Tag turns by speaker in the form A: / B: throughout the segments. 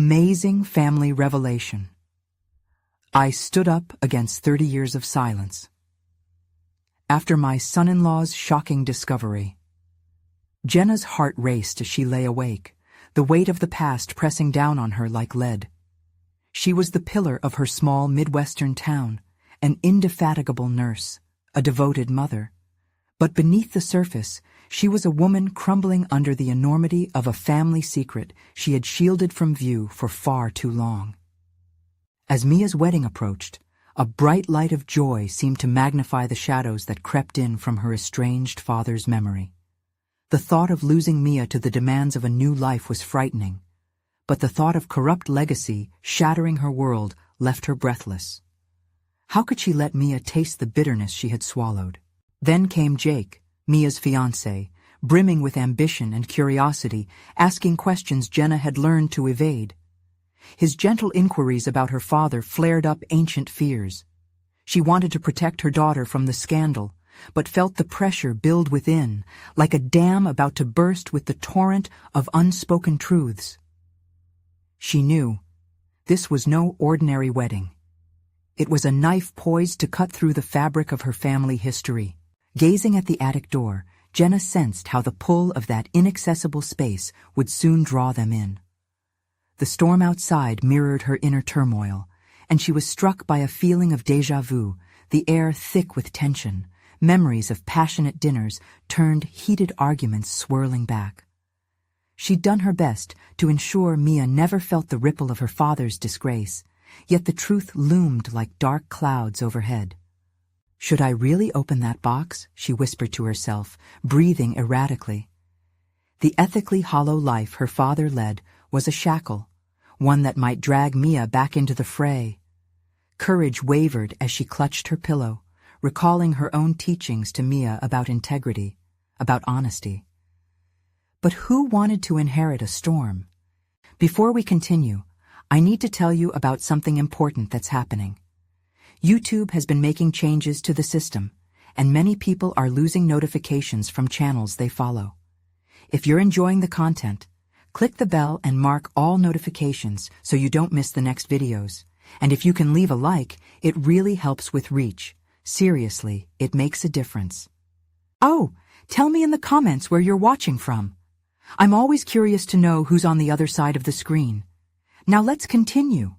A: Amazing family revelation. I stood up against 30 years of silence. After my son-in-law's shocking discovery, Jenna's heart raced as she lay awake, the weight of the past pressing down on her like lead. She was the pillar of her small Midwestern town, an indefatigable nurse, a devoted mother. But beneath the surface, she was a woman crumbling under the enormity of a family secret she had shielded from view for far too long. As Mia's wedding approached, a bright light of joy seemed to magnify the shadows that crept in from her estranged father's memory. The thought of losing Mia to the demands of a new life was frightening, but the thought of corrupt legacy shattering her world left her breathless. How could she let Mia taste the bitterness she had swallowed? Then came Jake, Mia's fiancé, brimming with ambition and curiosity, asking questions Jenna had learned to evade. His gentle inquiries about her father flared up ancient fears. She wanted to protect her daughter from the scandal, but felt the pressure build within, like a dam about to burst with the torrent of unspoken truths. She knew this was no ordinary wedding. It was a knife poised to cut through the fabric of her family history. Gazing at the attic door, Jenna sensed how the pull of that inaccessible space would soon draw them in. The storm outside mirrored her inner turmoil, and she was struck by a feeling of déjà vu, the air thick with tension, memories of passionate dinners turned heated arguments swirling back. She'd done her best to ensure Mia never felt the ripple of her father's disgrace, yet the truth loomed like dark clouds overhead. "Should I really open that box?" she whispered to herself, breathing erratically. The ethically hollow life her father led was a shackle, one that might drag Mia back into the fray. Courage wavered as she clutched her pillow, recalling her own teachings to Mia about integrity, about honesty. But who wanted to inherit a storm? Before we continue, I need to tell you about something important that's happening. YouTube has been making changes to the system, and many people are losing notifications from channels they follow. If you're enjoying the content, click the bell and mark all notifications so you don't miss the next videos. And if you can leave a like, it really helps with reach. Seriously, it makes a difference. Oh, tell me in the comments where you're watching from. I'm always curious to know who's on the other side of the screen. Now let's continue.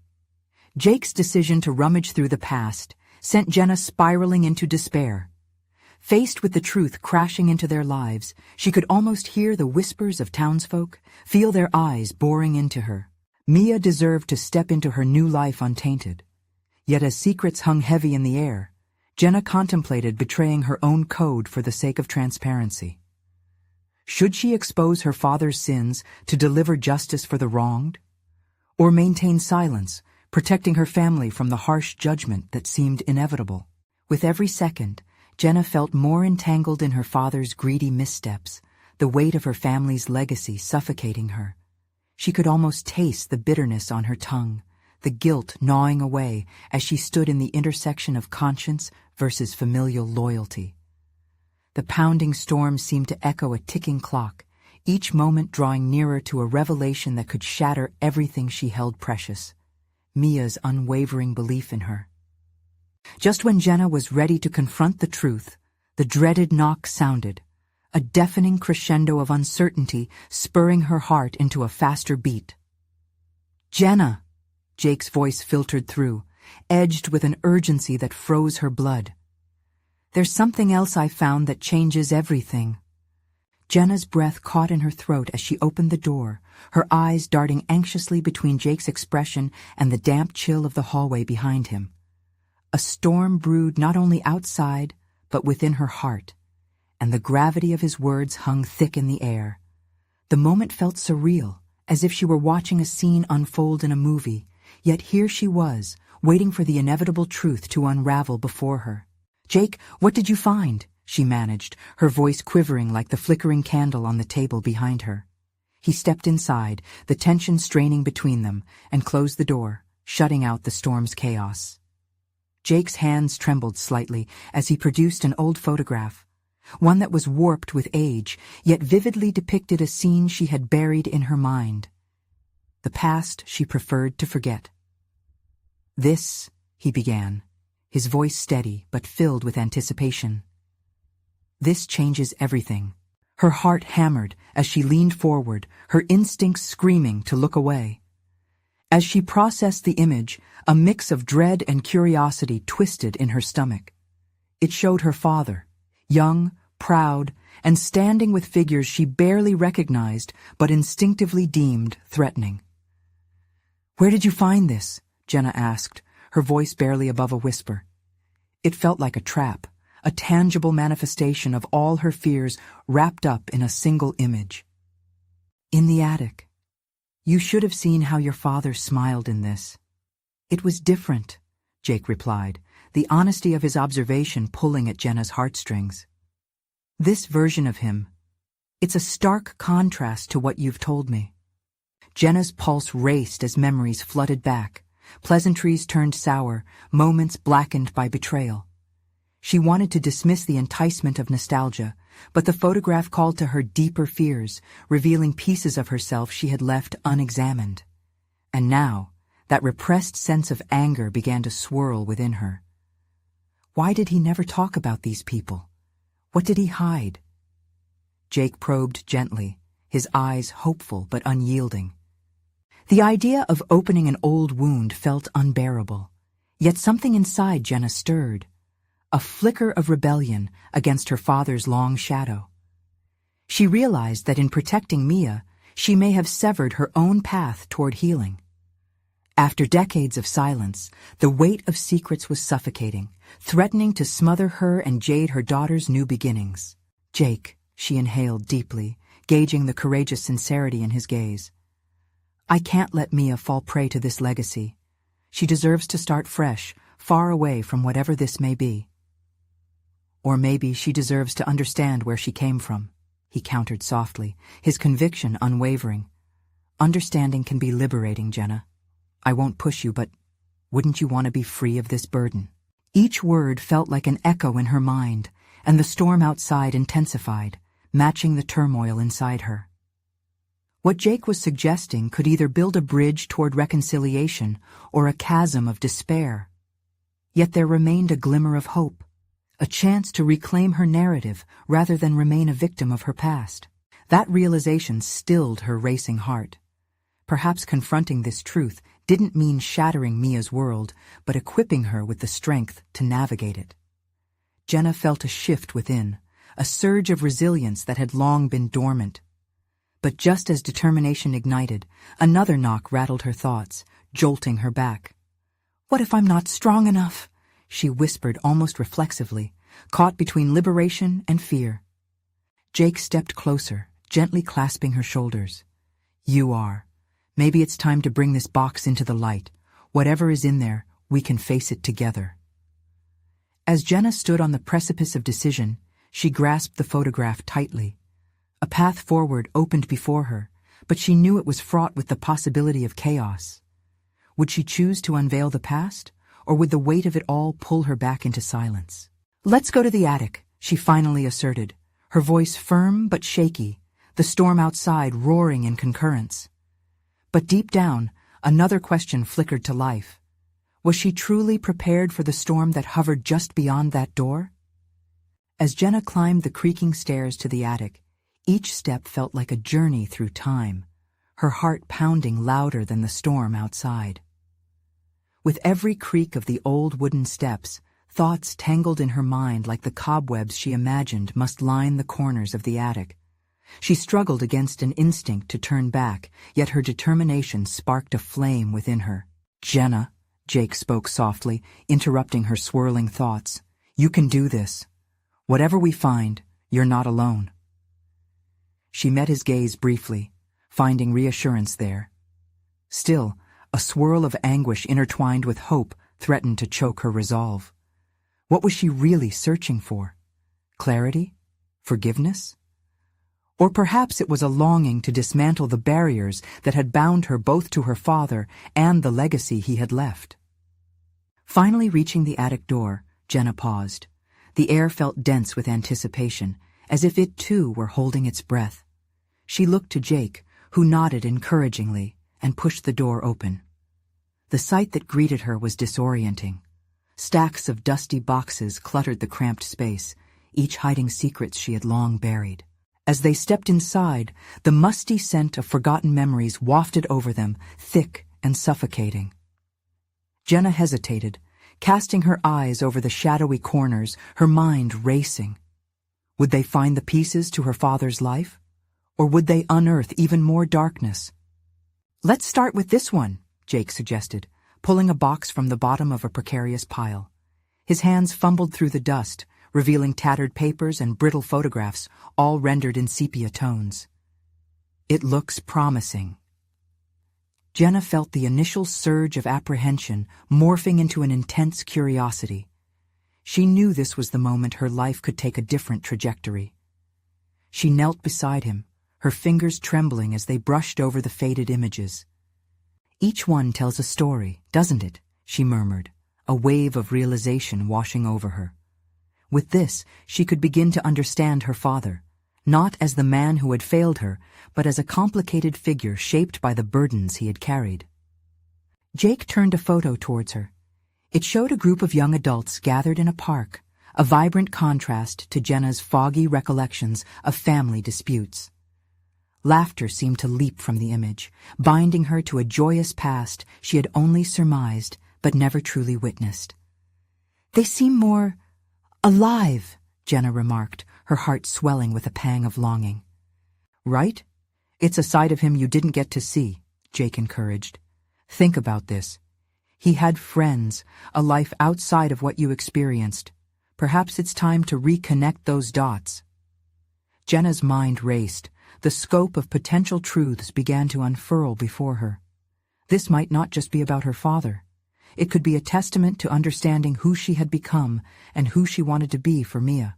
A: Jake's decision to rummage through the past sent Jenna spiraling into despair. Faced with the truth crashing into their lives, she could almost hear the whispers of townsfolk, feel their eyes boring into her. Mia deserved to step into her new life untainted. Yet as secrets hung heavy in the air, Jenna contemplated betraying her own code for the sake of transparency. Should she expose her father's sins to deliver justice for the wronged? Or maintain silence, protecting her family from the harsh judgment that seemed inevitable? With every second, Jenna felt more entangled in her father's greedy missteps, the weight of her family's legacy suffocating her. She could almost taste the bitterness on her tongue, the guilt gnawing away as she stood in the intersection of conscience versus familial loyalty. The pounding storm seemed to echo a ticking clock, each moment drawing nearer to a revelation that could shatter everything she held precious: Mia's unwavering belief in her. Just when Jenna was ready to confront the truth, the dreaded knock sounded, a deafening crescendo of uncertainty spurring her heart into a faster beat. "Jenna!" Jake's voice filtered through, edged with an urgency that froze her blood. "There's something else I found that changes everything." Jenna's breath caught in her throat as she opened the door, her eyes darting anxiously between Jake's expression and the damp chill of the hallway behind him. A storm brewed not only outside, but within her heart, and the gravity of his words hung thick in the air. The moment felt surreal, as if she were watching a scene unfold in a movie, yet here she was, waiting for the inevitable truth to unravel before her. "Jake, what did you find?" she managed, her voice quivering like the flickering candle on the table behind her. He stepped inside, the tension straining between them, and closed the door, shutting out the storm's chaos. Jake's hands trembled slightly as he produced an old photograph, one that was warped with age, yet vividly depicted a scene she had buried in her mind. the past she preferred to forget. "This," he began, his voice steady but filled with anticipation. "This changes everything." Her heart hammered as she leaned forward, her instincts screaming to look away. As she processed the image, a mix of dread and curiosity twisted in her stomach. It showed her father, young, proud, and standing with figures she barely recognized but instinctively deemed threatening. "Where did you find this?" Jenna asked, her voice barely above a whisper. It felt like a trap, a tangible manifestation of all her fears wrapped up in a single image. "In the attic. You should have seen how your father smiled in this." "It was different," Jake replied, the honesty of his observation pulling at Jenna's heartstrings. "This version of him, it's a stark contrast to what you've told me." Jenna's pulse raced as memories flooded back, pleasantries turned sour, moments blackened by betrayal. She wanted to dismiss the enticement of nostalgia, but the photograph called to her deeper fears, revealing pieces of herself she had left unexamined. And now, that repressed sense of anger began to swirl within her. Why did he never talk about these people? What did he hide? Jake probed gently, his eyes hopeful but unyielding. The idea of opening an old wound felt unbearable, yet something inside Jenna stirred. A flicker of rebellion against her father's long shadow. She realized that in protecting Mia, she may have severed her own path toward healing. After decades of silence, the weight of secrets was suffocating, threatening to smother her and jade her daughter's new beginnings. "Jake," she inhaled deeply, gauging the courageous sincerity in his gaze. "I can't let Mia fall prey to this legacy. She deserves to start fresh, far away from whatever this may be." "Or maybe she deserves to understand where she came from," he countered softly, his conviction unwavering. "Understanding can be liberating, Jenna. I won't push you, but wouldn't you want to be free of this burden?" Each word felt like an echo in her mind, and the storm outside intensified, matching the turmoil inside her. What Jake was suggesting could either build a bridge toward reconciliation or a chasm of despair. Yet there remained a glimmer of hope. A chance to reclaim her narrative rather than remain a victim of her past. That realization stilled her racing heart. Perhaps confronting this truth didn't mean shattering Mia's world, but equipping her with the strength to navigate it. Jenna felt a shift within, a surge of resilience that had long been dormant. But just as determination ignited, another knock rattled her thoughts, jolting her back. "What if I'm not strong enough?" she whispered almost reflexively, caught between liberation and fear. Jake stepped closer, gently clasping her shoulders. "You are. Maybe it's time to bring this box into the light. Whatever is in there, we can face it together." As Jenna stood on the precipice of decision, she grasped the photograph tightly. A path forward opened before her, but she knew it was fraught with the possibility of chaos. Would she choose to unveil the past? Or would the weight of it all pull her back into silence? "Let's go to the attic," she finally asserted, her voice firm but shaky, the storm outside roaring in concurrence. But deep down, another question flickered to life. Was she truly prepared for the storm that hovered just beyond that door? As Jenna climbed the creaking stairs to the attic, each step felt like a journey through time, her heart pounding louder than the storm outside. With every creak of the old wooden steps, thoughts tangled in her mind like the cobwebs she imagined must line the corners of the attic. She struggled against an instinct to turn back, yet her determination sparked a flame within her. "Jenna," Jake spoke softly, interrupting her swirling thoughts, "you can do this. Whatever we find, you're not alone." She met his gaze briefly, finding reassurance there. Still, a swirl of anguish intertwined with hope threatened to choke her resolve. What was she really searching for? Clarity? Forgiveness? Or perhaps it was a longing to dismantle the barriers that had bound her both to her father and the legacy he had left. Finally reaching the attic door, Jenna paused. The air felt dense with anticipation, as if it too were holding its breath. She looked to Jake, who nodded encouragingly, and pushed the door open. The sight that greeted her was disorienting. Stacks of dusty boxes cluttered the cramped space, each hiding secrets she had long buried. As they stepped inside, the musty scent of forgotten memories wafted over them, thick and suffocating. Jenna hesitated, casting her eyes over the shadowy corners, her mind racing. Would they find the pieces to her father's life? Or would they unearth even more darkness? "Let's start with this one," Jake suggested, pulling a box from the bottom of a precarious pile. His hands fumbled through the dust, revealing tattered papers and brittle photographs, all rendered in sepia tones. "It looks promising." Jenna felt the initial surge of apprehension morphing into an intense curiosity. She knew this was the moment her life could take a different trajectory. She knelt beside him, her fingers trembling as they brushed over the faded images. "Each one tells a story, doesn't it?" she murmured, a wave of realization washing over her. With this, she could begin to understand her father, not as the man who had failed her, but as a complicated figure shaped by the burdens he had carried. Jake turned a photo towards her. It showed a group of young adults gathered in a park, a vibrant contrast to Jenna's foggy recollections of family disputes. Laughter seemed to leap from the image, binding her to a joyous past she had only surmised but never truly witnessed. "They seem more alive," Jenna remarked, her heart swelling with a pang of longing. "Right? It's a side of him you didn't get to see," Jake encouraged. "Think about this. He had friends, a life outside of what you experienced. Perhaps it's time to reconnect those dots." Jenna's mind raced. The scope of potential truths began to unfurl before her. This might not just be about her father. It could be a testament to understanding who she had become and who she wanted to be for Mia.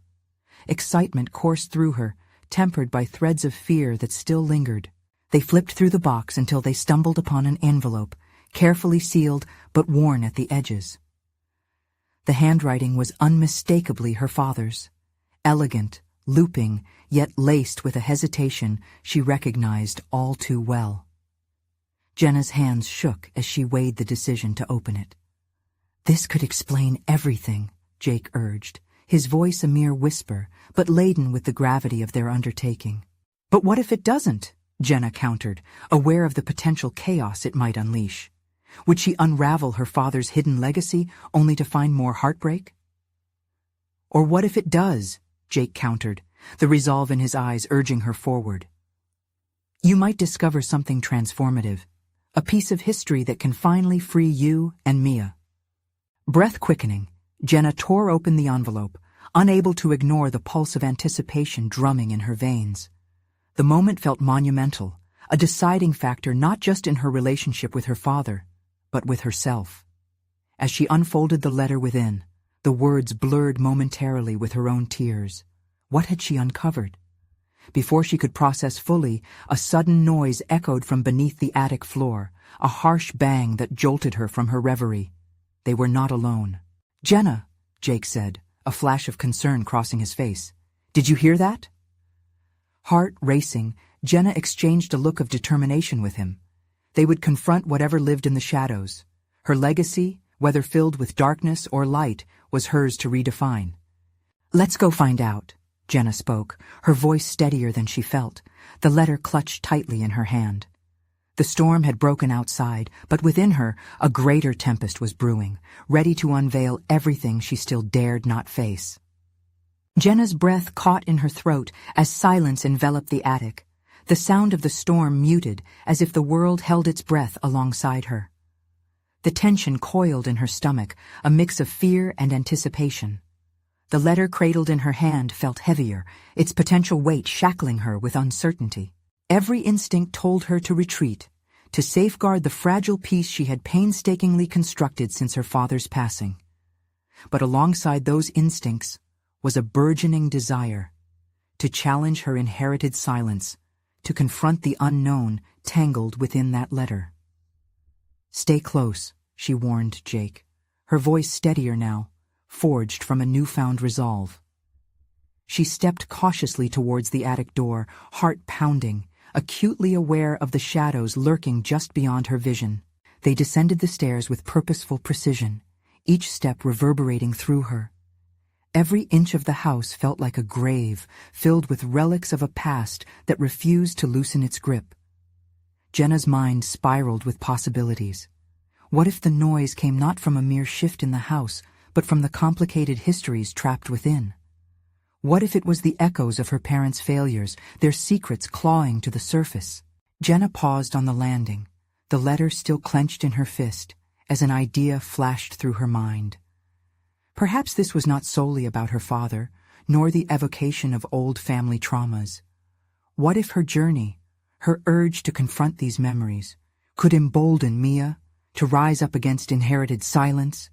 A: Excitement coursed through her, tempered by threads of fear that still lingered. They flipped through the box until they stumbled upon an envelope, carefully sealed but worn at the edges. The handwriting was unmistakably her father's, elegant, looping, yet laced with a hesitation she recognized all too well. Jenna's hands shook as she weighed the decision to open it. "This could explain everything," Jake urged, his voice a mere whisper, but laden with the gravity of their undertaking. "But what if it doesn't?" Jenna countered, aware of the potential chaos it might unleash. Would she unravel her father's hidden legacy only to find more heartbreak? "Or what if it does?" Jake countered, the resolve in his eyes urging her forward. "You might discover something transformative, a piece of history that can finally free you and Mia." Breath quickening, Jenna tore open the envelope, unable to ignore the pulse of anticipation drumming in her veins. The moment felt monumental, a deciding factor not just in her relationship with her father, but with herself. As she unfolded the letter within, the words blurred momentarily with her own tears. What had she uncovered? Before she could process fully, a sudden noise echoed from beneath the attic floor, a harsh bang that jolted her from her reverie. They were not alone. "Jenna," Jake said, a flash of concern crossing his face. "Did you hear that?" Heart racing, Jenna exchanged a look of determination with him. They would confront whatever lived in the shadows. Her legacy, whether filled with darkness or light, was hers to redefine. "Let's go find out," Jenna spoke, her voice steadier than she felt, the letter clutched tightly in her hand. The storm had broken outside, but within her, a greater tempest was brewing, ready to unveil everything she still dared not face. Jenna's breath caught in her throat as silence enveloped the attic, the sound of the storm muted as if the world held its breath alongside her. The tension coiled in her stomach, a mix of fear and anticipation. The letter cradled in her hand felt heavier, its potential weight shackling her with uncertainty. Every instinct told her to retreat, to safeguard the fragile peace she had painstakingly constructed since her father's passing. But alongside those instincts was a burgeoning desire to challenge her inherited silence, to confront the unknown tangled within that letter. "Stay close," she warned Jake, her voice steadier now, forged from a newfound resolve. She stepped cautiously towards the attic door, heart pounding, acutely aware of the shadows lurking just beyond her vision. They descended the stairs with purposeful precision, each step reverberating through her. Every inch of the house felt like a grave, filled with relics of a past that refused to loosen its grip. Jenna's mind spiraled with possibilities. What if the noise came not from a mere shift in the house, but from the complicated histories trapped within? What if it was the echoes of her parents' failures, their secrets clawing to the surface? Jenna paused on the landing, the letter still clenched in her fist, as an idea flashed through her mind. Perhaps this was not solely about her father, nor the evocation of old family traumas. What if her journey, her urge to confront these memories, could embolden Mia to rise up against inherited silence?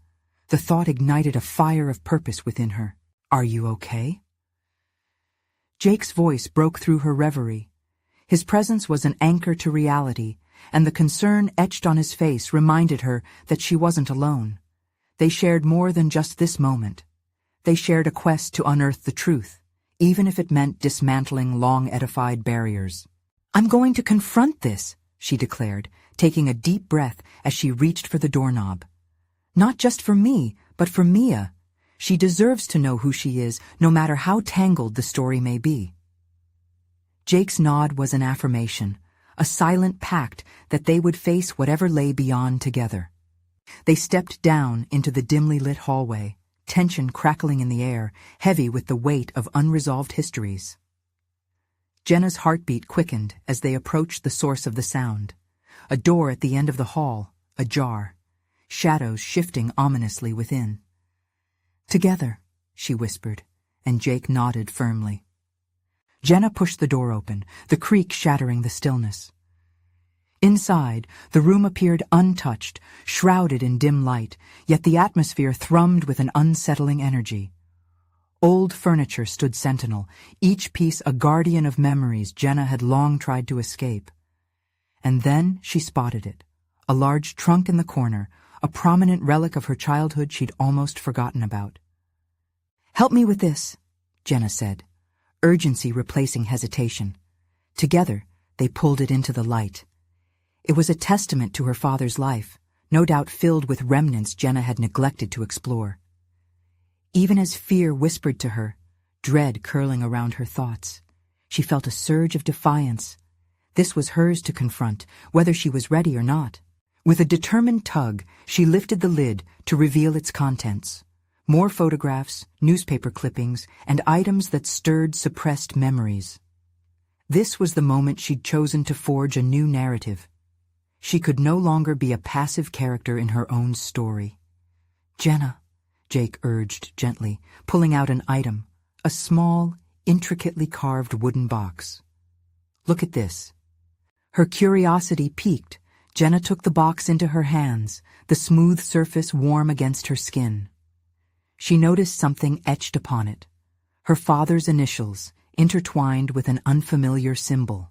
A: The thought ignited a fire of purpose within her. "Are you okay?" Jake's voice broke through her reverie. His presence was an anchor to reality, and the concern etched on his face reminded her that she wasn't alone. They shared more than just this moment. They shared a quest to unearth the truth, even if it meant dismantling long-edified barriers. "I'm going to confront this," she declared, taking a deep breath as she reached for the doorknob. "Not just for me, but for Mia. She deserves to know who she is, no matter how tangled the story may be." Jake's nod was an affirmation, a silent pact that they would face whatever lay beyond together. They stepped down into the dimly lit hallway, tension crackling in the air, heavy with the weight of unresolved histories. Jenna's heartbeat quickened as they approached the source of the sound. A door at the end of the hall, ajar, shadows shifting ominously within. "Together," she whispered, and Jake nodded firmly. Jenna pushed the door open, the creak shattering the stillness. Inside, the room appeared untouched, shrouded in dim light, yet the atmosphere thrummed with an unsettling energy. Old furniture stood sentinel, each piece a guardian of memories Jenna had long tried to escape. And then she spotted it, a large trunk in the corner, a prominent relic of her childhood she'd almost forgotten about. "Help me with this," Jenna said, urgency replacing hesitation. Together, they pulled it into the light. It was a testament to her father's life, no doubt filled with remnants Jenna had neglected to explore. Even as fear whispered to her, dread curling around her thoughts, she felt a surge of defiance. This was hers to confront, whether she was ready or not. With a determined tug, she lifted the lid to reveal its contents. More photographs, newspaper clippings, and items that stirred suppressed memories. This was the moment she'd chosen to forge a new narrative. She could no longer be a passive character in her own story. "Jenna," Jake urged gently, pulling out an item, a small, intricately carved wooden box. "Look at this." Her curiosity piqued. Jenna took the box into her hands, the smooth surface warm against her skin. She noticed something etched upon it, her father's initials, intertwined with an unfamiliar symbol.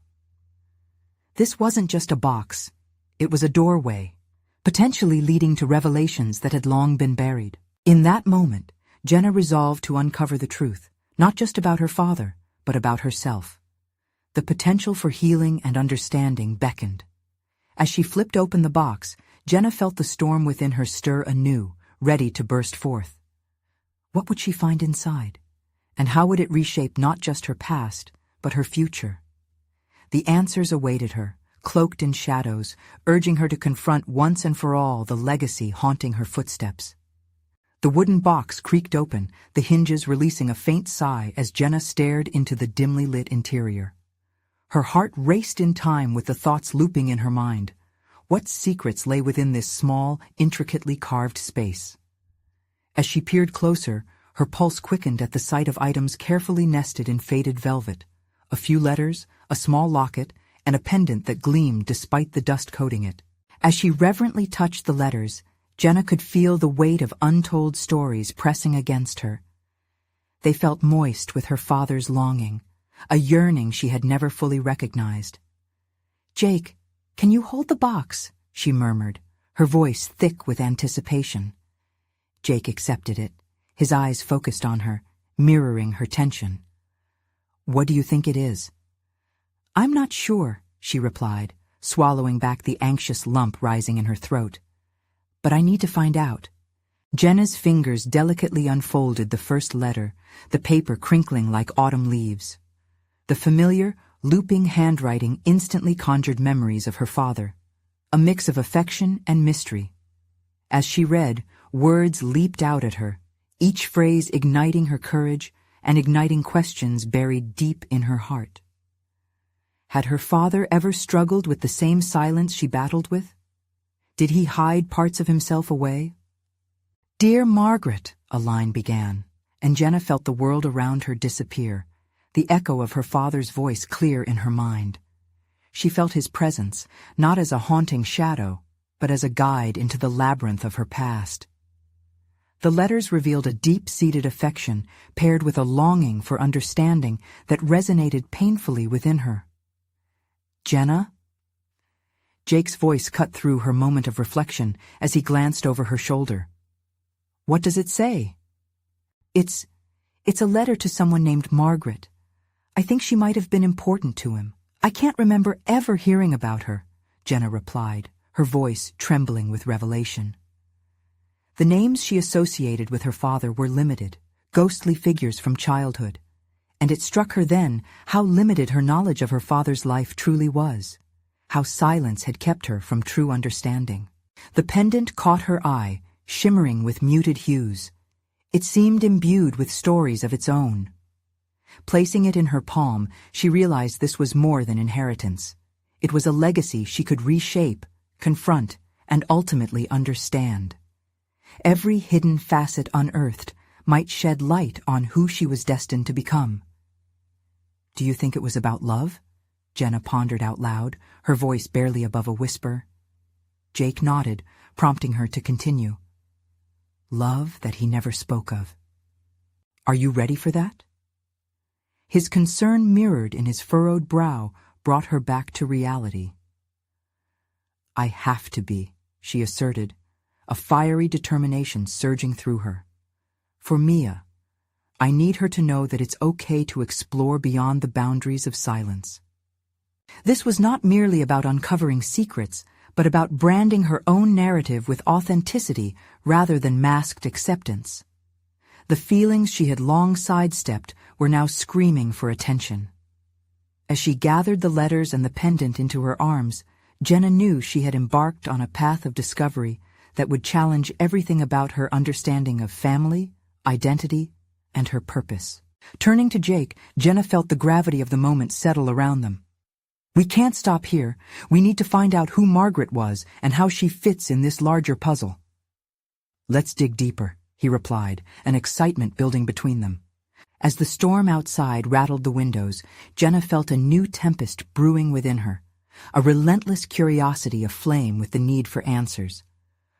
A: This wasn't just a box, it was a doorway, potentially leading to revelations that had long been buried. In that moment, Jenna resolved to uncover the truth, not just about her father, but about herself. The potential for healing and understanding beckoned. As she flipped open the box, Jenna felt the storm within her stir anew, ready to burst forth. What would she find inside? And how would it reshape not just her past, but her future? The answers awaited her, cloaked in shadows, urging her to confront once and for all the legacy haunting her footsteps. The wooden box creaked open, the hinges releasing a faint sigh as Jenna stared into the dimly lit interior. Her heart raced in time with the thoughts looping in her mind. What secrets lay within this small, intricately carved space? As she peered closer, her pulse quickened at the sight of items carefully nested in faded velvet. A few letters, a small locket, and a pendant that gleamed despite the dust coating it. As she reverently touched the letters, Jenna could feel the weight of untold stories pressing against her. They felt moist with her father's longing, a yearning she had never fully recognized. "Jake, can you hold the box?" she murmured, her voice thick with anticipation. Jake accepted it, his eyes focused on her, mirroring her tension. "What do you think it is?" "I'm not sure," she replied, swallowing back the anxious lump rising in her throat. "But I need to find out." Jenna's fingers delicately unfolded the first letter, the paper crinkling like autumn leaves. The familiar, looping handwriting instantly conjured memories of her father, a mix of affection and mystery. As she read, words leaped out at her, each phrase igniting her courage and igniting questions buried deep in her heart. Had her father ever struggled with the same silence she battled with? Did he hide parts of himself away? "Dear Margaret," a line began, and Jenna felt the world around her disappear, the echo of her father's voice clear in her mind. She felt his presence, not as a haunting shadow, but as a guide into the labyrinth of her past. The letters revealed a deep-seated affection paired with a longing for understanding that resonated painfully within her. "Jenna?" Jake's voice cut through her moment of reflection as he glanced over her shoulder. "What does it say?" It's a letter to someone named Margaret. I think she might have been important to him. I can't remember ever hearing about her," Jenna replied, her voice trembling with revelation. The names she associated with her father were limited, ghostly figures from childhood, and it struck her then how limited her knowledge of her father's life truly was, how silence had kept her from true understanding. The pendant caught her eye, shimmering with muted hues. It seemed imbued with stories of its own. Placing it in her palm, she realized this was more than inheritance. It was a legacy she could reshape, confront, and ultimately understand. Every hidden facet unearthed might shed light on who she was destined to become. "Do you think it was about love?" Jenna pondered out loud, her voice barely above a whisper. Jake nodded, prompting her to continue. "Love that he never spoke of. Are you ready for that?" His concern mirrored in his furrowed brow brought her back to reality. "I have to be," she asserted, a fiery determination surging through her. "For Mia, I need her to know that it's okay to explore beyond the boundaries of silence." This was not merely about uncovering secrets, but about branding her own narrative with authenticity rather than masked acceptance. The feelings she had long sidestepped were now screaming for attention. As she gathered the letters and the pendant into her arms, Jenna knew she had embarked on a path of discovery that would challenge everything about her understanding of family, identity, and her purpose. Turning to Jake, Jenna felt the gravity of the moment settle around them. "We can't stop here. We need to find out who Margaret was and how she fits in this larger puzzle." "Let's dig deeper," he replied, an excitement building between them. As the storm outside rattled the windows, Jenna felt a new tempest brewing within her, a relentless curiosity aflame with the need for answers.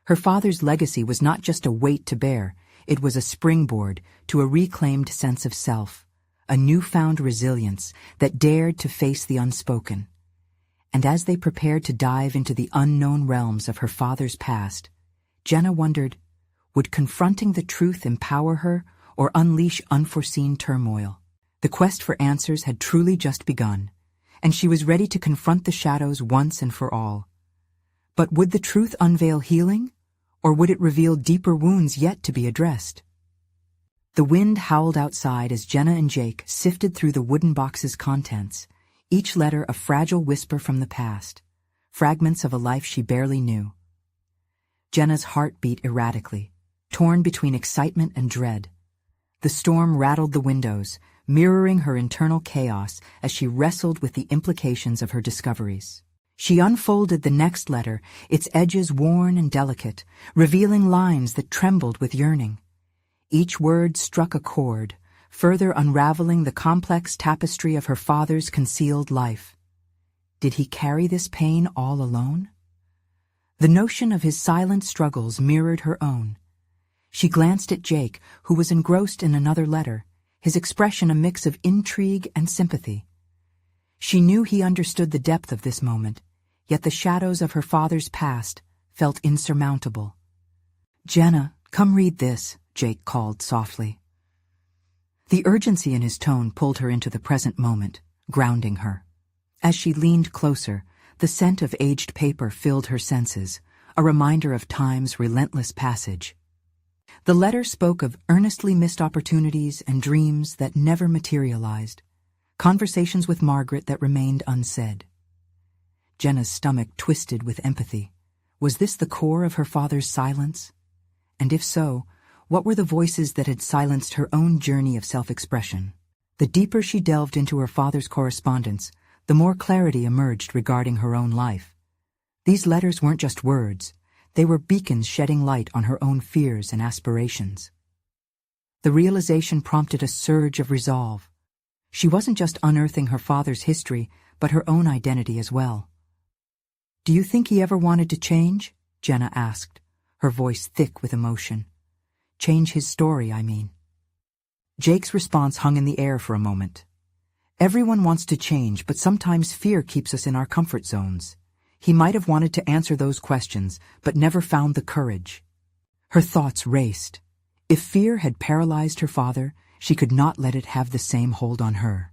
A: Her father's legacy was not just a weight to bear, it was a springboard to a reclaimed sense of self, a newfound resilience that dared to face the unspoken. And as they prepared to dive into the unknown realms of her father's past, Jenna wondered, would confronting the truth empower her or unleash unforeseen turmoil? The quest for answers had truly just begun, and she was ready to confront the shadows once and for all. But would the truth unveil healing, or would it reveal deeper wounds yet to be addressed? The wind howled outside as Jenna and Jake sifted through the wooden box's contents, each letter a fragile whisper from the past, fragments of a life she barely knew. Jenna's heart beat erratically, torn between excitement and dread. The storm rattled the windows, mirroring her internal chaos as she wrestled with the implications of her discoveries. She unfolded the next letter, its edges worn and delicate, revealing lines that trembled with yearning. Each word struck a chord, further unraveling the complex tapestry of her father's concealed life. Did he carry this pain all alone? The notion of his silent struggles mirrored her own. She glanced at Jake, who was engrossed in another letter, his expression a mix of intrigue and sympathy. She knew he understood the depth of this moment, yet the shadows of her father's past felt insurmountable. "Jenna, come read this," Jake called softly. The urgency in his tone pulled her into the present moment, grounding her. As she leaned closer, the scent of aged paper filled her senses, a reminder of time's relentless passage. The letter spoke of earnestly missed opportunities and dreams that never materialized, conversations with Margaret that remained unsaid. Jenna's stomach twisted with empathy. Was this the core of her father's silence? And if so, what were the voices that had silenced her own journey of self-expression? The deeper she delved into her father's correspondence, the more clarity emerged regarding her own life. These letters weren't just words. They were beacons shedding light on her own fears and aspirations. The realization prompted a surge of resolve. She wasn't just unearthing her father's history, but her own identity as well. "Do you think he ever wanted to change?" Jenna asked, her voice thick with emotion. "Change his story, I mean." Jake's response hung in the air for a moment. "Everyone wants to change, but sometimes fear keeps us in our comfort zones. He might have wanted to answer those questions, but never found the courage." Her thoughts raced. If fear had paralyzed her father, she could not let it have the same hold on her.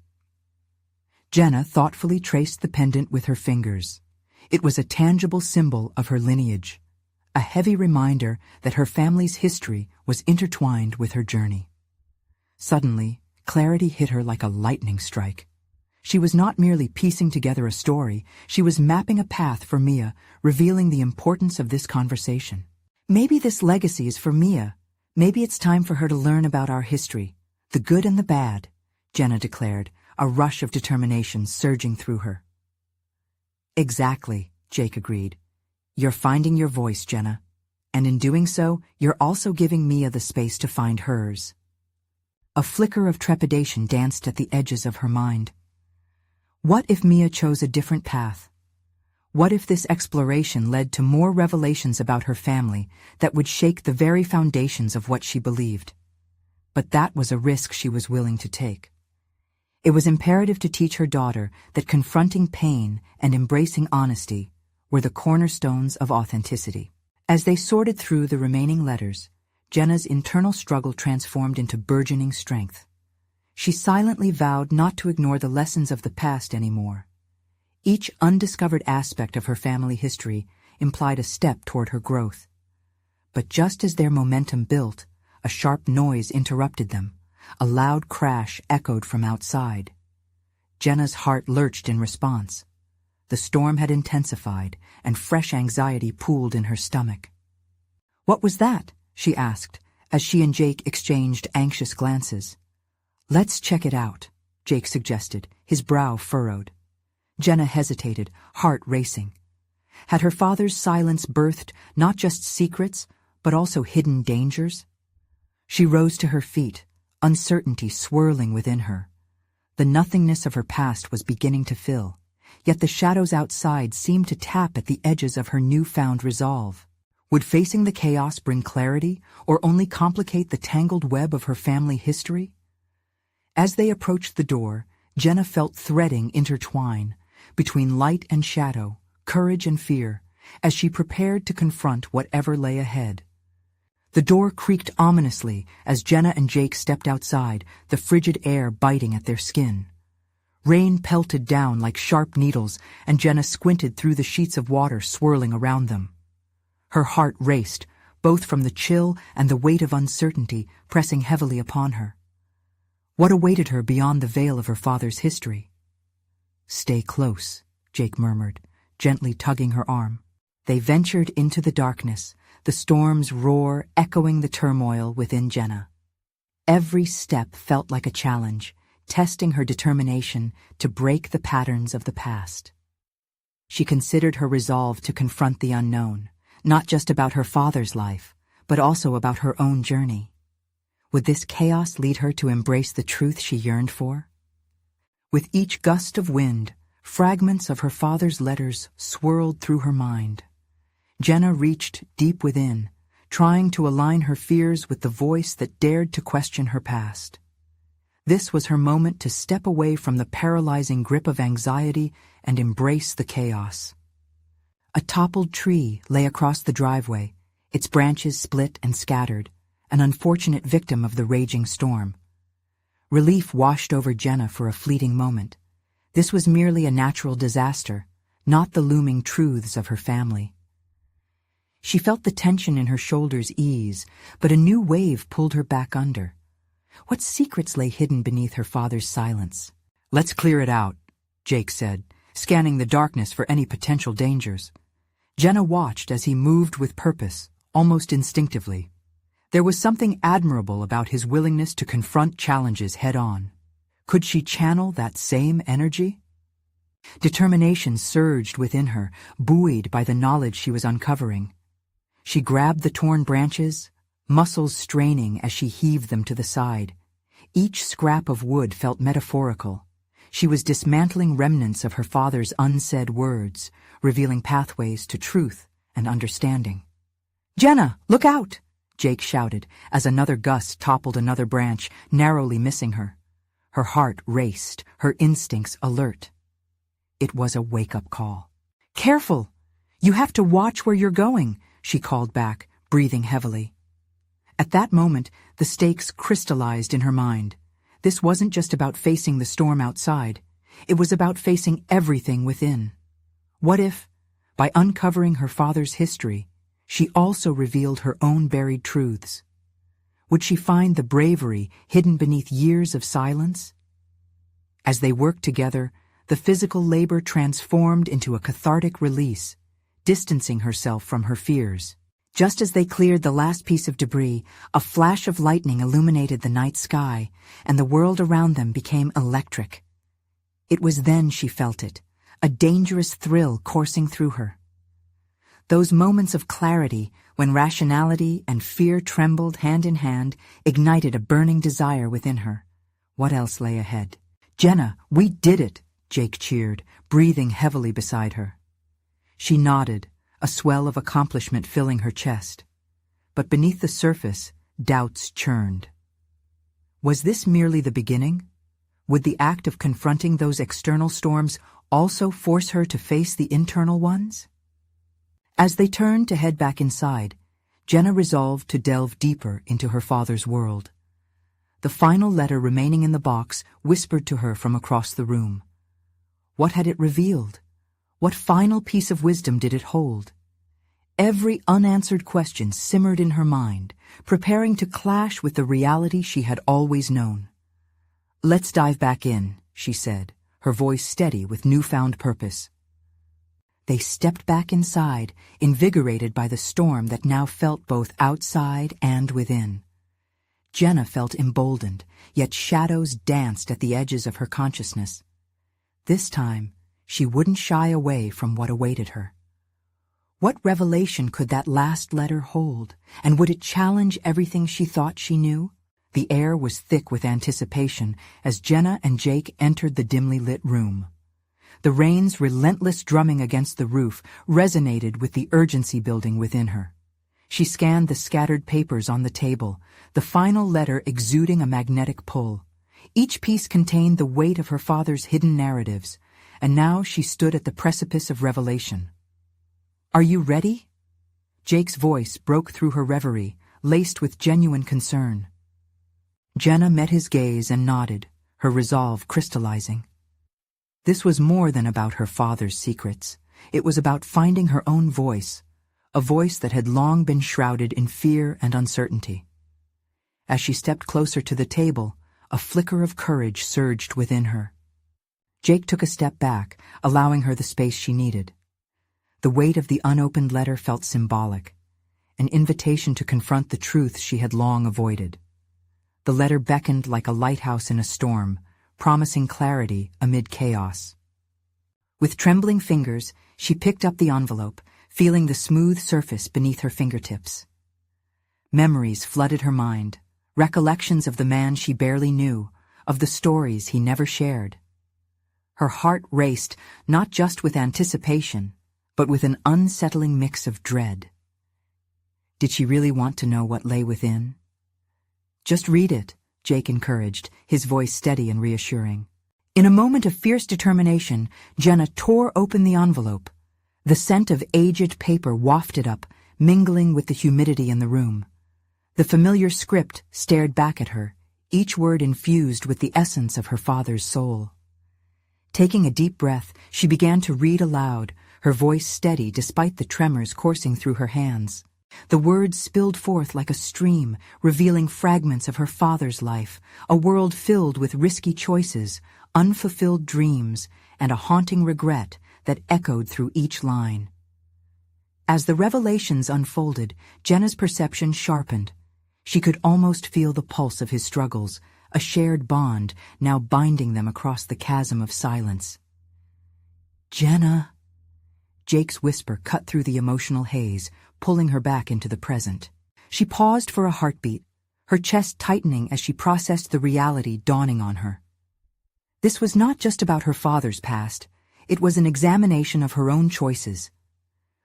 A: Jenna thoughtfully traced the pendant with her fingers. It was a tangible symbol of her lineage, a heavy reminder that her family's history was intertwined with her journey. Suddenly, clarity hit her like a lightning strike. She was not merely piecing together a story, she was mapping a path for Mia, revealing the importance of this conversation. Maybe this legacy is for Mia. Maybe it's time for her to learn about our history, the good and the bad, Jenna declared, a rush of determination surging through her. "Exactly," Jake agreed. "You're finding your voice, Jenna. And in doing so, you're also giving Mia the space to find hers." A flicker of trepidation danced at the edges of her mind. What if Mia chose a different path? What if this exploration led to more revelations about her family that would shake the very foundations of what she believed? But that was a risk she was willing to take. It was imperative to teach her daughter that confronting pain and embracing honesty were the cornerstones of authenticity. As they sorted through the remaining letters, Jenna's internal struggle transformed into burgeoning strength. She silently vowed not to ignore the lessons of the past anymore. Each undiscovered aspect of her family history implied a step toward her growth. But just as their momentum built, a sharp noise interrupted them. A loud crash echoed from outside. Jenna's heart lurched in response. The storm had intensified, and fresh anxiety pooled in her stomach. "What was that?" she asked, as she and Jake exchanged anxious glances. "Let's check it out," Jake suggested, his brow furrowed. Jenna hesitated, heart racing. Had her father's silence birthed not just secrets, but also hidden dangers? She rose to her feet, uncertainty swirling within her. The nothingness of her past was beginning to fill, yet the shadows outside seemed to tap at the edges of her newfound resolve. Would facing the chaos bring clarity, or only complicate the tangled web of her family history? As they approached the door, Jenna felt threading intertwine between light and shadow, courage and fear, as she prepared to confront whatever lay ahead. The door creaked ominously as Jenna and Jake stepped outside, the frigid air biting at their skin. Rain pelted down like sharp needles, and Jenna squinted through the sheets of water swirling around them. Her heart raced, both from the chill and the weight of uncertainty pressing heavily upon her. What awaited her beyond the veil of her father's history? "Stay close," Jake murmured, gently tugging her arm. They ventured into the darkness, the storm's roar echoing the turmoil within Jenna. Every step felt like a challenge, testing her determination to break the patterns of the past. She considered her resolve to confront the unknown, not just about her father's life, but also about her own journey. Would this chaos lead her to embrace the truth she yearned for? With each gust of wind, fragments of her father's letters swirled through her mind. Jenna reached deep within, trying to align her fears with the voice that dared to question her past. This was her moment to step away from the paralyzing grip of anxiety and embrace the chaos. A toppled tree lay across the driveway, its branches split and scattered, an unfortunate victim of the raging storm. Relief washed over Jenna for a fleeting moment. This was merely a natural disaster, not the looming truths of her family. She felt the tension in her shoulders ease, but a new wave pulled her back under. What secrets lay hidden beneath her father's silence? "Let's clear it out," Jake said, scanning the darkness for any potential dangers. Jenna watched as he moved with purpose, almost instinctively. There was something admirable about his willingness to confront challenges head-on. Could she channel that same energy? Determination surged within her, buoyed by the knowledge she was uncovering. She grabbed the torn branches, muscles straining as she heaved them to the side. Each scrap of wood felt metaphorical. She was dismantling remnants of her father's unsaid words, revealing pathways to truth and understanding. "Jenna, look out!" Jake shouted as another gust toppled another branch, narrowly missing her. Her heart raced, her instincts alert. It was a wake-up call. "Careful! You have to watch where you're going," she called back, breathing heavily. At that moment, the stakes crystallized in her mind. This wasn't just about facing the storm outside. It was about facing everything within. What if, by uncovering her father's history, she also revealed her own buried truths? Would she find the bravery hidden beneath years of silence? As they worked together, the physical labor transformed into a cathartic release, distancing herself from her fears. Just as they cleared the last piece of debris, a flash of lightning illuminated the night sky, and the world around them became electric. It was then she felt it, a dangerous thrill coursing through her. Those moments of clarity, when rationality and fear trembled hand in hand, ignited a burning desire within her. What else lay ahead? "Jenna, we did it!" Jake cheered, breathing heavily beside her. She nodded, a swell of accomplishment filling her chest. But beneath the surface, doubts churned. Was this merely the beginning? Would the act of confronting those external storms also force her to face the internal ones? As they turned to head back inside, Jenna resolved to delve deeper into her father's world. The final letter remaining in the box whispered to her from across the room. What had it revealed? What final piece of wisdom did it hold? Every unanswered question simmered in her mind, preparing to clash with the reality she had always known. "Let's dive back in," she said, her voice steady with newfound purpose. They stepped back inside, invigorated by the storm that now felt both outside and within. Jenna felt emboldened, yet shadows danced at the edges of her consciousness. This time, she wouldn't shy away from what awaited her. What revelation could that last letter hold, and would it challenge everything she thought she knew? The air was thick with anticipation as Jenna and Jake entered the dimly lit room. The rain's relentless drumming against the roof resonated with the urgency building within her. She scanned the scattered papers on the table, the final letter exuding a magnetic pull. Each piece contained the weight of her father's hidden narratives, and now she stood at the precipice of revelation. "Are you ready?" Jake's voice broke through her reverie, laced with genuine concern. Jenna met his gaze and nodded, her resolve crystallizing. This was more than about her father's secrets. It was about finding her own voice, a voice that had long been shrouded in fear and uncertainty. As she stepped closer to the table, a flicker of courage surged within her. Jake took a step back, allowing her the space she needed. The weight of the unopened letter felt symbolic, an invitation to confront the truth she had long avoided. The letter beckoned like a lighthouse in a storm, promising clarity amid chaos. With trembling fingers, she picked up the envelope, feeling the smooth surface beneath her fingertips. Memories flooded her mind, recollections of the man she barely knew, of the stories he never shared. Her heart raced, not just with anticipation, but with an unsettling mix of dread. Did she really want to know what lay within? "Just read it," Jake encouraged, his voice steady and reassuring. In a moment of fierce determination, Jenna tore open the envelope. The scent of aged paper wafted up, mingling with the humidity in the room. The familiar script stared back at her, each word infused with the essence of her father's soul. Taking a deep breath, she began to read aloud, her voice steady despite the tremors coursing through her hands. The words spilled forth like a stream, revealing fragments of her father's life, a world filled with risky choices, unfulfilled dreams, and a haunting regret that echoed through each line. As the revelations unfolded, Jenna's perception sharpened. She could almost feel the pulse of his struggles, a shared bond now binding them across the chasm of silence. "Jenna!" Jake's whisper cut through the emotional haze, pulling her back into the present. She paused for a heartbeat, her chest tightening as she processed the reality dawning on her. This was not just about her father's past, it was an examination of her own choices.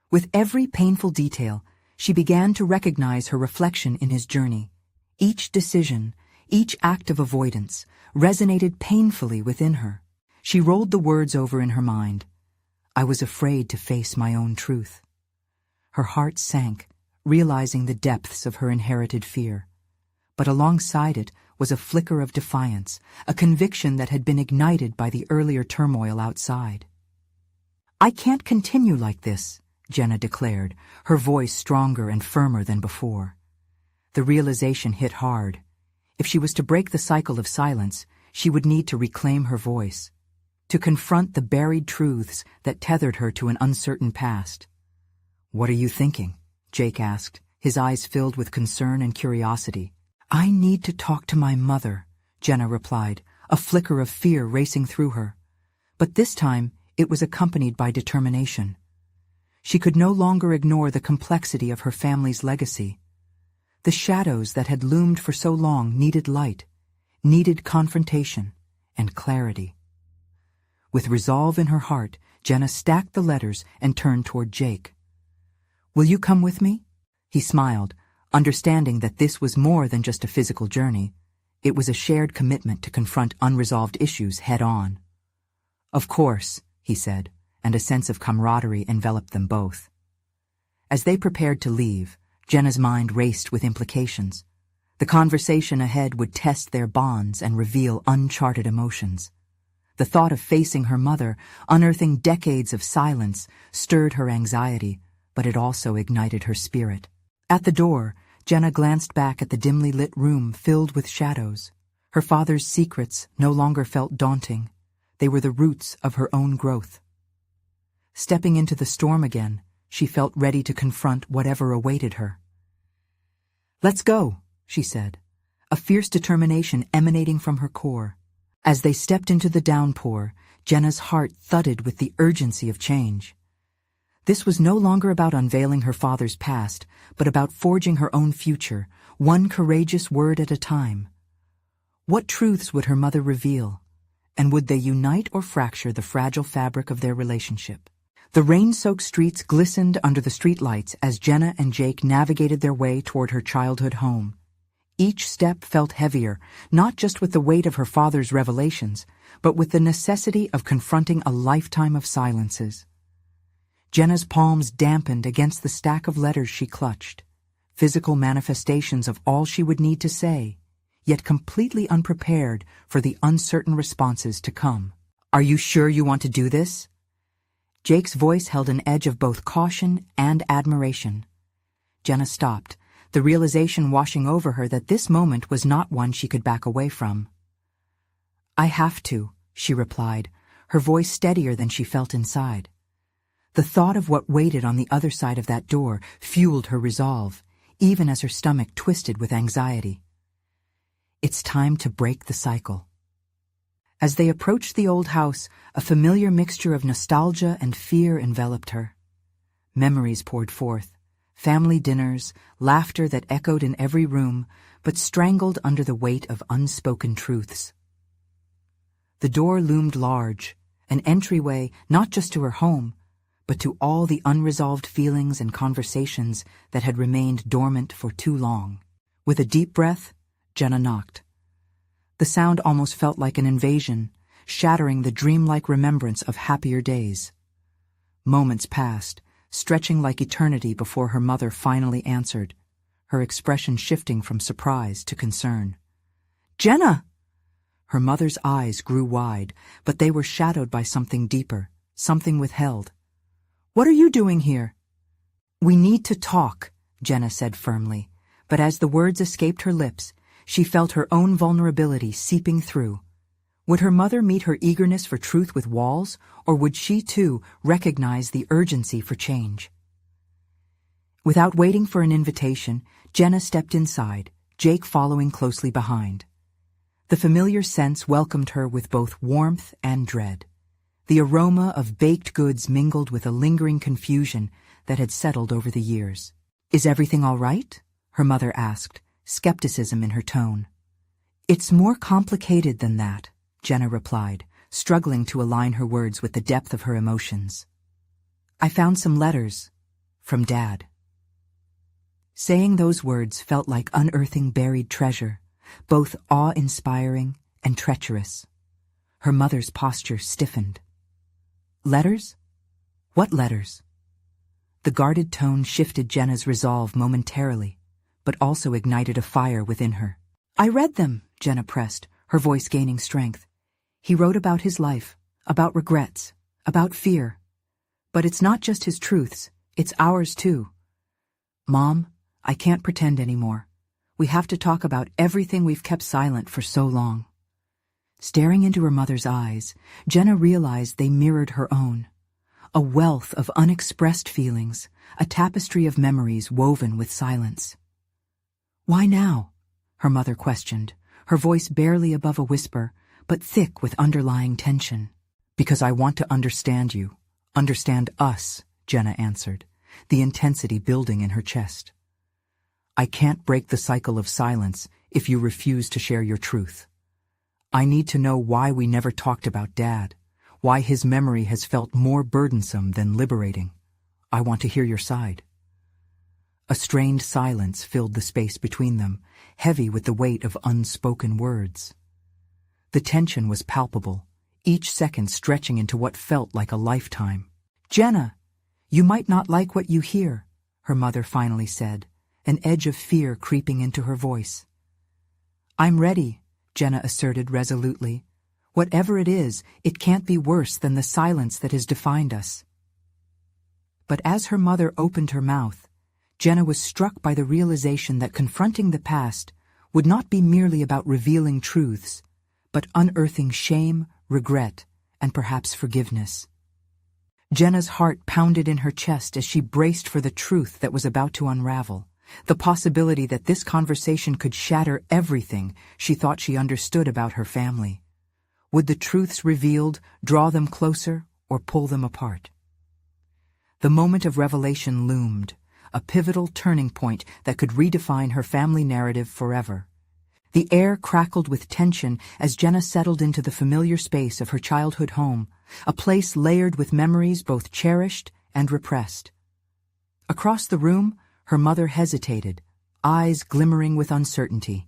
A: With every painful detail, she began to recognize her reflection in his journey. Each decision, each act of avoidance, resonated painfully within her. She rolled the words over in her mind. "I was afraid to face my own truth." Her heart sank, realizing the depths of her inherited fear. But alongside it was a flicker of defiance, a conviction that had been ignited by the earlier turmoil outside. "I can't continue like this," Jenna declared, her voice stronger and firmer than before. The realization hit hard. If she was to break the cycle of silence, she would need to reclaim her voice, to confront the buried truths that tethered her to an uncertain past. "What are you thinking?" Jake asked, his eyes filled with concern and curiosity. "I need to talk to my mother," Jenna replied, a flicker of fear racing through her. But this time, it was accompanied by determination. She could no longer ignore the complexity of her family's legacy. The shadows that had loomed for so long needed light, needed confrontation, and clarity. With resolve in her heart, Jenna stacked the letters and turned toward Jake. "Will you come with me?" He smiled, understanding that this was more than just a physical journey. It was a shared commitment to confront unresolved issues head-on. "Of course," he said, and a sense of camaraderie enveloped them both. As they prepared to leave, Jenna's mind raced with implications. The conversation ahead would test their bonds and reveal uncharted emotions. The thought of facing her mother, unearthing decades of silence, stirred her anxiety, but it also ignited her spirit. At the door, Jenna glanced back at the dimly lit room filled with shadows. Her father's secrets no longer felt daunting. They were the roots of her own growth. Stepping into the storm again, she felt ready to confront whatever awaited her. "Let's go," she said, a fierce determination emanating from her core. As they stepped into the downpour, Jenna's heart thudded with the urgency of change. This was no longer about unveiling her father's past, but about forging her own future, one courageous word at a time. What truths would her mother reveal, and would they unite or fracture the fragile fabric of their relationship? The rain-soaked streets glistened under the streetlights as Jenna and Jake navigated their way toward her childhood home. Each step felt heavier, not just with the weight of her father's revelations, but with the necessity of confronting a lifetime of silences. Jenna's palms dampened against the stack of letters she clutched, physical manifestations of all she would need to say, yet completely unprepared for the uncertain responses to come. "Are you sure you want to do this?" Jake's voice held an edge of both caution and admiration. Jenna stopped, the realization washing over her that this moment was not one she could back away from. "I have to," she replied, her voice steadier than she felt inside. The thought of what waited on the other side of that door fueled her resolve, even as her stomach twisted with anxiety. It's time to break the cycle. As they approached the old house, a familiar mixture of nostalgia and fear enveloped her. Memories poured forth, family dinners, laughter that echoed in every room, but strangled under the weight of unspoken truths. The door loomed large, an entryway not just to her home, but to all the unresolved feelings and conversations that had remained dormant for too long. With a deep breath, Jenna knocked. The sound almost felt like an invasion, shattering the dreamlike remembrance of happier days. Moments passed, stretching like eternity before her mother finally answered, her expression shifting from surprise to concern. "Jenna!" Her mother's eyes grew wide, but they were shadowed by something deeper, something withheld. "What are you doing here?" "We need to talk," Jenna said firmly, but as the words escaped her lips, she felt her own vulnerability seeping through. Would her mother meet her eagerness for truth with walls, or would she, too, recognize the urgency for change? Without waiting for an invitation, Jenna stepped inside, Jake following closely behind. The familiar scents welcomed her with both warmth and dread. The aroma of baked goods mingled with a lingering confusion that had settled over the years. "Is everything all right?" her mother asked, skepticism in her tone. "It's more complicated than that," Jenna replied, struggling to align her words with the depth of her emotions. "I found some letters from Dad." Saying those words felt like unearthing buried treasure, both awe-inspiring and treacherous. Her mother's posture stiffened. "Letters? What letters?" The guarded tone shifted Jenna's resolve momentarily, but also ignited a fire within her. "I read them," Jenna pressed, her voice gaining strength. "He wrote about his life, about regrets, about fear. But it's not just his truths, it's ours too. Mom, I can't pretend anymore. We have to talk about everything we've kept silent for so long." Staring into her mother's eyes, Jenna realized they mirrored her own. A wealth of unexpressed feelings, a tapestry of memories woven with silence. "Why now?" her mother questioned, her voice barely above a whisper, but thick with underlying tension. "Because I want to understand you, understand us," Jenna answered, the intensity building in her chest. "I can't break the cycle of silence if you refuse to share your truth. I need to know why we never talked about Dad, why his memory has felt more burdensome than liberating. I want to hear your side." A strained silence filled the space between them, heavy with the weight of unspoken words. The tension was palpable, each second stretching into what felt like a lifetime. "Jenna, you might not like what you hear," her mother finally said, an edge of fear creeping into her voice. "I'm ready," Jenna asserted resolutely. "Whatever it is, it can't be worse than the silence that has defined us." But as her mother opened her mouth, Jenna was struck by the realization that confronting the past would not be merely about revealing truths, but unearthing shame, regret, and perhaps forgiveness. Jenna's heart pounded in her chest as she braced for the truth that was about to unravel, the possibility that this conversation could shatter everything she thought she understood about her family. Would the truths revealed draw them closer or pull them apart? The moment of revelation loomed, a pivotal turning point that could redefine her family narrative forever. The air crackled with tension as Jenna settled into the familiar space of her childhood home, a place layered with memories both cherished and repressed. Across the room, her mother hesitated, eyes glimmering with uncertainty.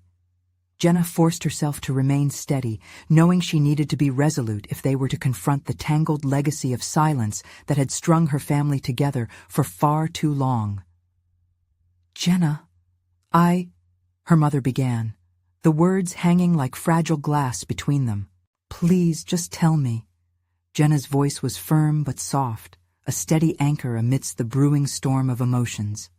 A: Jenna forced herself to remain steady, knowing she needed to be resolute if they were to confront the tangled legacy of silence that had strung her family together for far too long. "Jenna, her mother began, the words hanging like fragile glass between them. "Please, just tell me." Jenna's voice was firm but soft, a steady anchor amidst the brewing storm of emotions.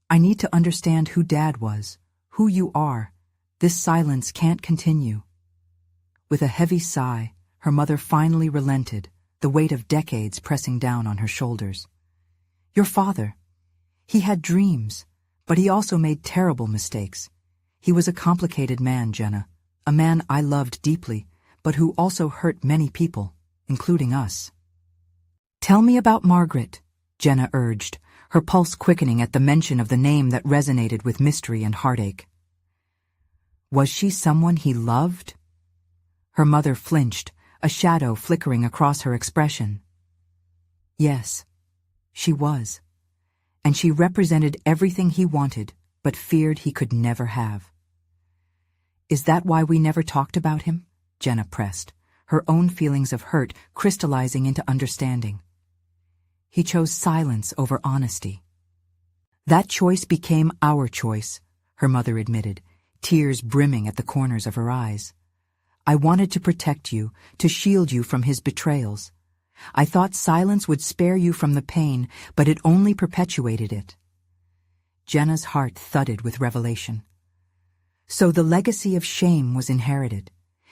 A: "I need to understand who Dad was, who you are. This silence can't continue." With a heavy sigh, her mother finally relented, the weight of decades pressing down on her shoulders. "Your father. He had dreams, but he also made terrible mistakes. He was a complicated man, Jenna, a man I loved deeply, but who also hurt many people, including us." "Tell me about Margaret," Jenna urged, her pulse quickening at the mention of the name that resonated with mystery and heartache. "Was she someone he loved?" Her mother flinched, a shadow flickering across her expression. "Yes, she was. And she represented everything he wanted, but feared he could never have." "Is that why we never talked about him?" Jenna pressed, her own feelings of hurt crystallizing into understanding. "He chose silence over honesty." "That choice became our choice," her mother admitted, tears brimming at the corners of her eyes. I wanted to protect you, to shield you from his betrayals. I thought silence would spare you from the pain, but it only perpetuated it. Jenna's heart thudded with revelation. So the legacy of shame was inherited.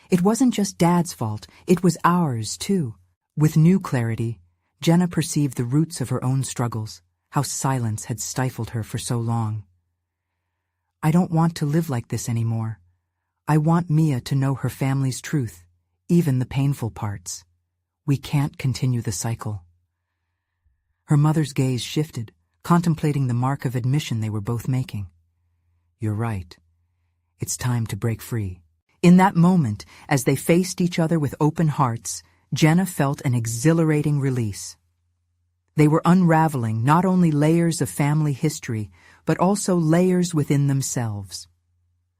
A: It wasn't just Dad's fault, it was ours, too. With new clarity, Jenna perceived the roots of her own struggles, how silence had stifled her for so long. I don't want to live like this anymore. I want Mia to know her family's truth, even the painful parts. We can't continue the cycle. Her mother's gaze shifted, contemplating the mark of admission they were both making. You're right. It's time to break free. In that moment, as they faced each other with open hearts, Jenna felt an exhilarating release. They were unraveling not only layers of family history, but also layers within themselves.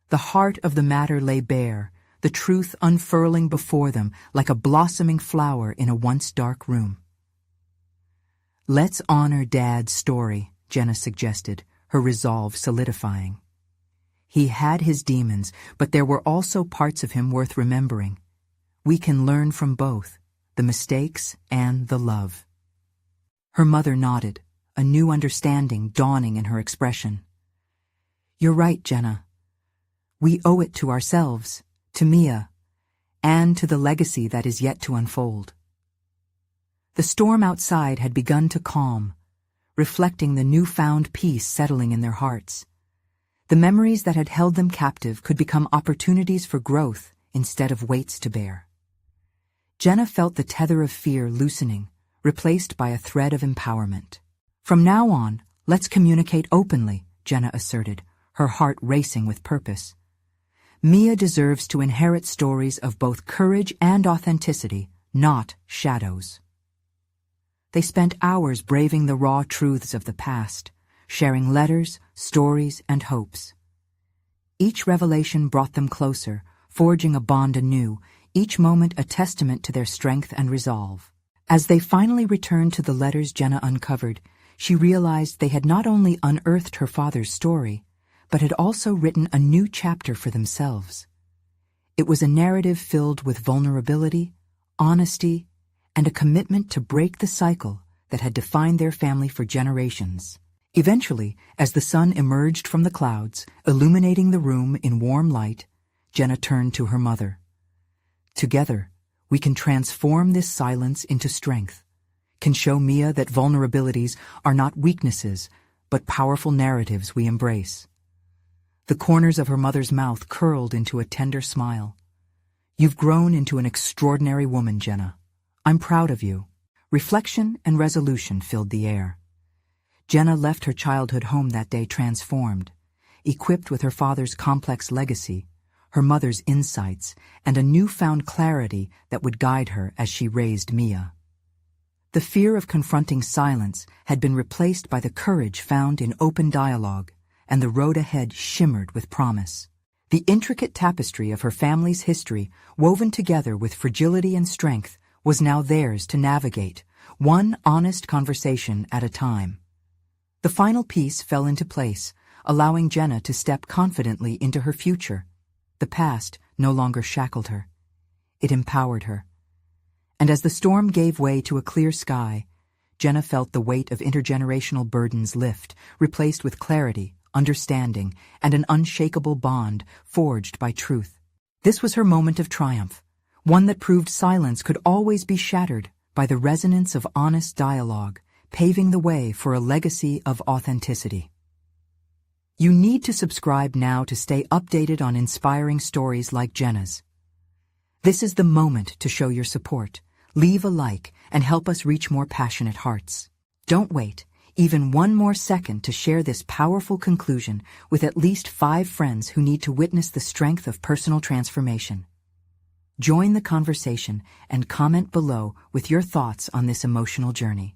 A: The heart of the matter lay bare, the truth unfurling before them like a blossoming flower in a once dark room. Let's honor Dad's story, Jenna suggested, her resolve solidifying. He had his demons, but there were also parts of him worth remembering. We can learn from both, the mistakes and the love. Her mother nodded, a new understanding dawning in her expression. You're right, Jenna. We owe it to ourselves, to Mia, and to the legacy that is yet to unfold. The storm outside had begun to calm, reflecting the newfound peace settling in their hearts. The memories that had held them captive could become opportunities for growth instead of weights to bear. Jenna felt the tether of fear loosening, replaced by a thread of empowerment. From now on, let's communicate openly, Jenna asserted, her heart racing with purpose. Mia deserves to inherit stories of both courage and authenticity, not shadows. They spent hours braving the raw truths of the past, sharing letters, stories, and hopes. Each revelation brought them closer, forging a bond anew, each moment a testament to their strength and resolve. As they finally returned to the letters Jenna uncovered, she realized they had not only unearthed her father's story, but had also written a new chapter for themselves. It was a narrative filled with vulnerability, honesty, and a commitment to break the cycle that had defined their family for generations. Eventually, as the sun emerged from the clouds, illuminating the room in warm light, Jenna turned to her mother. Together, we can transform this silence into strength, can show Mia that vulnerabilities are not weaknesses, but powerful narratives we embrace. The corners of her mother's mouth curled into a tender smile. You've grown into an extraordinary woman, Jenna. I'm proud of you. Reflection and resolution filled the air. Jenna left her childhood home that day transformed, equipped with her father's complex legacy, her mother's insights, and a newfound clarity that would guide her as she raised Mia. The fear of confronting silence had been replaced by the courage found in open dialogue, and the road ahead shimmered with promise. The intricate tapestry of her family's history, woven together with fragility and strength, was now theirs to navigate, one honest conversation at a time. The final piece fell into place, allowing Jenna to step confidently into her future. The past no longer shackled her. It empowered her. And as the storm gave way to a clear sky, Jenna felt the weight of intergenerational burdens lift, replaced with clarity, understanding, and an unshakable bond forged by truth. This was her moment of triumph, one that proved silence could always be shattered by the resonance of honest dialogue, paving the way for a legacy of authenticity. You need to subscribe now to stay updated on inspiring stories like Jenna's. This is the moment to show your support. Leave a like and help us reach more passionate hearts. Don't wait even one more second to share this powerful conclusion with at least 5 friends who need to witness the strength of personal transformation. Join the conversation and comment below with your thoughts on this emotional journey.